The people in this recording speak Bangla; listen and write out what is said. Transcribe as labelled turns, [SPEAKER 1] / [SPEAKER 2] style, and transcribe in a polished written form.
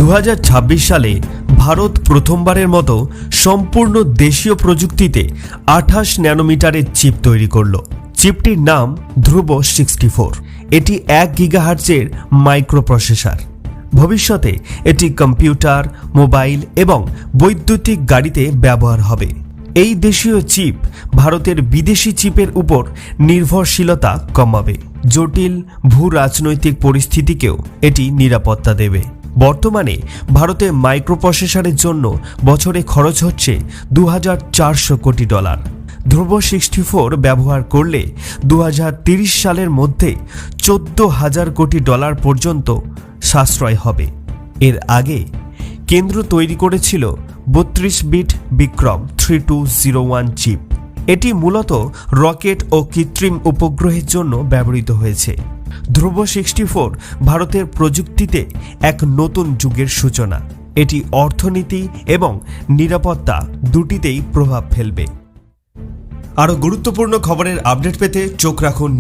[SPEAKER 1] 2026 সালে ভারত প্রথমবারের মতো সম্পূর্ণ দেশীয় প্রযুক্তিতে 28 ন্যানোমিটারের চিপ তৈরি করল। চিপটির নাম ধ্রুব 64। এটি 1 গিগাহার্টজের মাইক্রোপ্রসেসর। ভবিষ্যতে এটি কম্পিউটার, মোবাইল এবং বৈদ্যুতিক গাড়িতে ব্যবহার হবে। এই দেশীয় চিপ ভারতের বিদেশি চিপের উপর নির্ভরশীলতা কমাবে। জটিল ভূ রাজনৈতিক পরিস্থিতিকেও এটি নিরাপত্তা দেবে। বর্তমানে ভারতে মাইক্রোপ্রসেসরের জন্য বছরে খরচ হচ্ছে $2400 কোটি। ধ্রুব 64 ব্যবহার করলে 2030 সালের মধ্যে $14,000 কোটি পর্যন্ত সাশ্রয় হবে। এর আগে কেন্দ্র তৈরি করেছিল 32 বিট বিক্রম 3201 চিপ। এটি মূলত রকেট ও কৃত্রিম উপগ্রহের জন্য ব্যবহৃত হয়েছে। ধ্রুব 64 ভারতের প্রযুক্তিতে এক নতুন যুগের সূচনা। এটি অর্থনীতি এবং নিরাপত্তা দুটিতেই প্রভাব ফেলবে। আরও গুরুত্বপূর্ণ খবরের আপডেট পেতে চোখ রাখুন